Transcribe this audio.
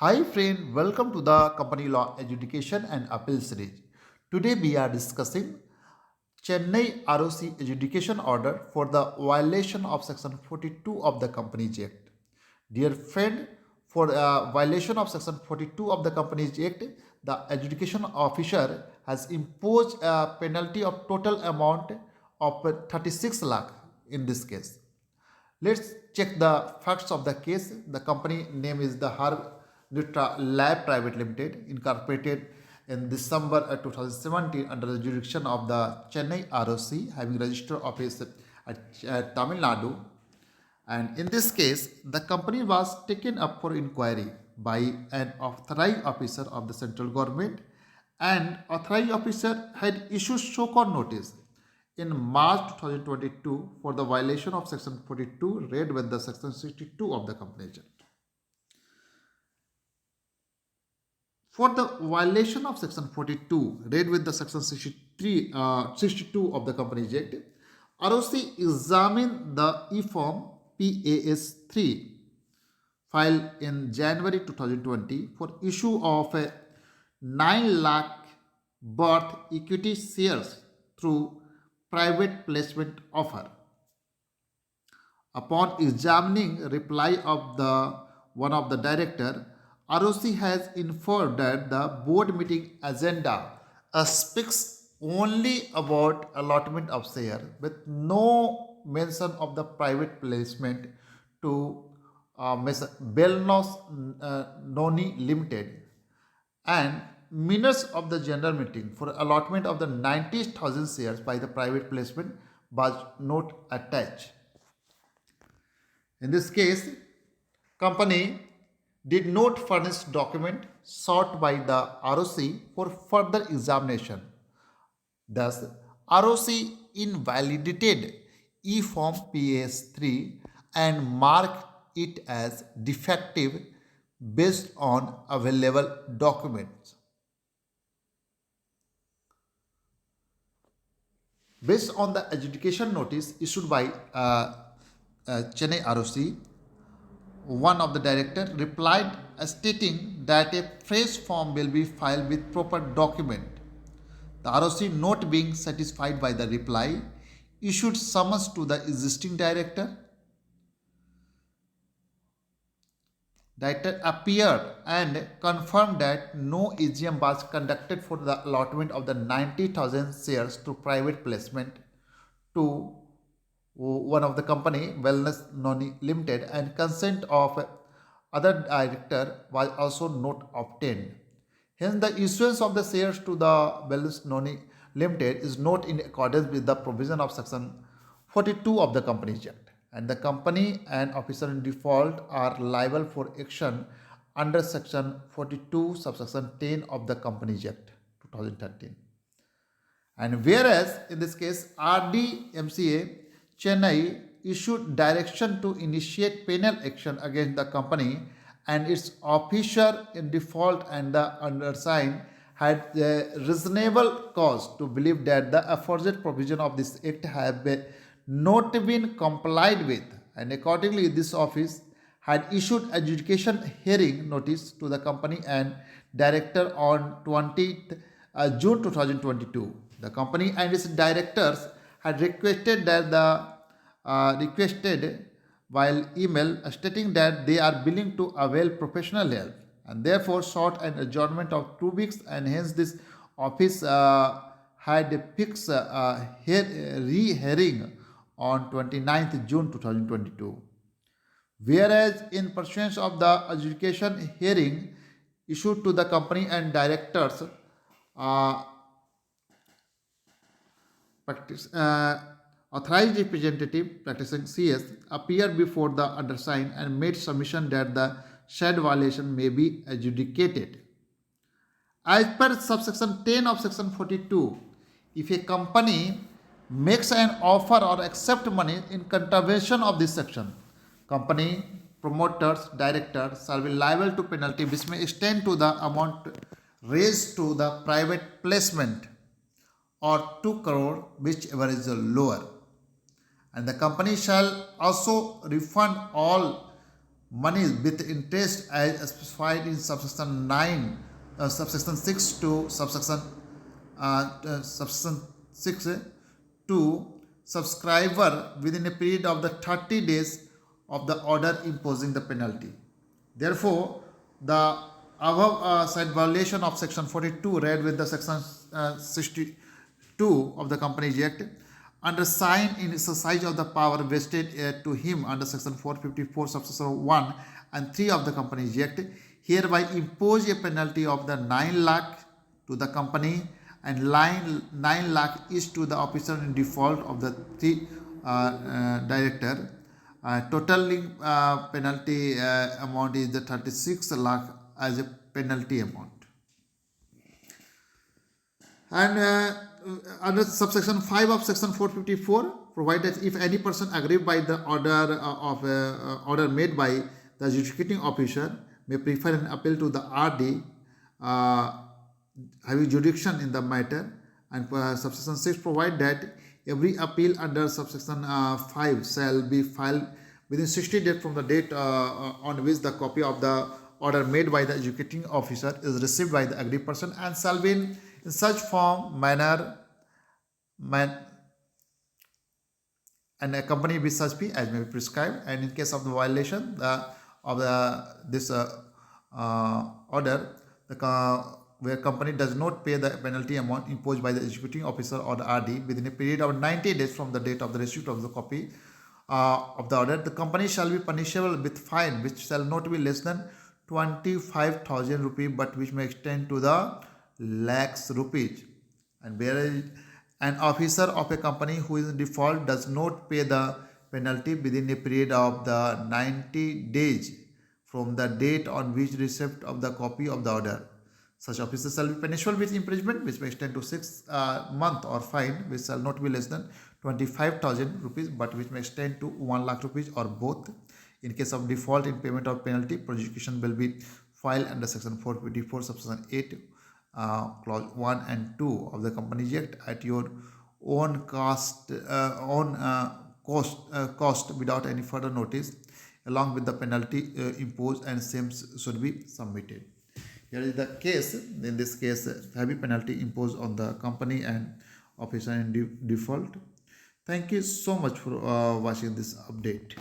Hi friend, welcome to the Company Law Adjudication and Appeal series. Today we are discussing Chennai ROC adjudication order for the violation of section 42 of the Companies Act. Dear friend, for violation of section 42 of the Companies Act, the adjudication officer has imposed a penalty of total amount of 36 lakh in this case. Let's check the facts of the case. The company name is the Har Nutra Lab Private Limited, incorporated in December 2017 under the jurisdiction of the Chennai ROC, having registered office at Tamil Nadu. And in this case, the company was taken up for inquiry by an authorized officer of the central government, and authorized officer had issued show cause notice in March 2022 for the violation of section 42 read with the section 62 of the Companies Act. For the violation of section 42 read with the section 62 of the Companies Act, ROC examined the e-form PAS 3 filed in January 2020 for issue of a 9 lakh birth equity shares through private placement offer. Upon examining reply of the one of the director, ROC has inferred that the board meeting agenda speaks only about allotment of share with no mention of the private placement to Ms. Belnos Noni Limited, and minutes of the general meeting for allotment of the 90,000 shares by the private placement was not attached. In this case, company did not furnish document sought by the ROC for further examination. Thus, ROC invalidated e-form PAS3 and marked it as defective based on available documents. Based on the adjudication notice issued by Chennai ROC, one of the director replied stating that a fresh form will be filed with proper document. The ROC, not being satisfied by the reply, issued summons to the existing director. Director appeared and confirmed that no EGM was conducted for the allotment of the 90,000 shares to private placement to one of the company, Wellness Noni Limited, and consent of other director was also not obtained. Hence, the issuance of the shares to the Wellness Noni Limited is not in accordance with the provision of section 42 of the Companies Act, and the company and officer in default are liable for action under section 42 subsection 10 of the Companies Act 2013. And whereas in this case, RDMCA Chennai issued direction to initiate penal action against the company and its officer in default, and the undersigned had a reasonable cause to believe that the aforesaid provision of this act have not been complied with, and accordingly this office had issued adjudication hearing notice to the company and director on 20th June 2022. The company and its directors had requested that the requested while email stating that they are willing to avail professional help, and therefore sought an adjournment of 2 weeks, and hence this office had fixed re-hearing on 29th June 2022. Whereas in pursuance of the adjudication hearing issued to the company and directors, uh, practice, authorized representative practicing CS appeared before the undersigned and made submission that the said violation may be adjudicated. As per subsection 10 of section 42, if a company makes an offer or accept money in contravention of this section, company, promoters, directors shall be liable to penalty which may extend to the amount raised to the private placement or 2 crore, whichever is the lower. And the company shall also refund all money with interest as specified in subsection 9, subsection 6 to subsection 6 to subscriber within a period of the 30 days of the order imposing the penalty. Therefore, the above said violation of section 42 read with the section 62 of the Companies Act under sign in exercise of the power vested to him under section 454 subsection 1 and 3 of the Companies Act hereby impose a penalty of the 9 lakh to the company and 9 lakh is to the officer in default of the 3 director. Totaling penalty amount is the 36 lakh as a penalty amount. And under subsection 5 of section 454 provided if any person aggrieved by the order made by the adjudicating officer may prefer an appeal to the RD having jurisdiction in the matter, and subsection 6 provide that every appeal under subsection 5 shall be filed within 60 days from the date on which the copy of the order made by the executing officer is received by the aggrieved person and shall be in such form, manner, and accompanied with such fee as may be prescribed. And in case of the violation this order, where company does not pay the penalty amount imposed by the executing officer or the RD within a period of 90 days from the date of the receipt of the copy of the order, the company shall be punishable with fine which shall not be less than 25,000 rupees but which may extend to the lakhs rupees. And whereas an officer of a company who is in default does not pay the penalty within a period of the 90 days from the date on which receipt of the copy of the order, such officer shall be punishable with imprisonment which may extend to 6 months or fine which shall not be less than 25,000 rupees but which may extend to 1 lakh rupees or both. In case of default in payment of penalty, prosecution will be filed under section 454 subsection 8 clause 1 and 2 of the Companies Act at your own cost without any further notice along with the penalty imposed, and same should be submitted. Here is the case. In this case, heavy penalty imposed on the company and officer in default. Thank you so much for watching this update.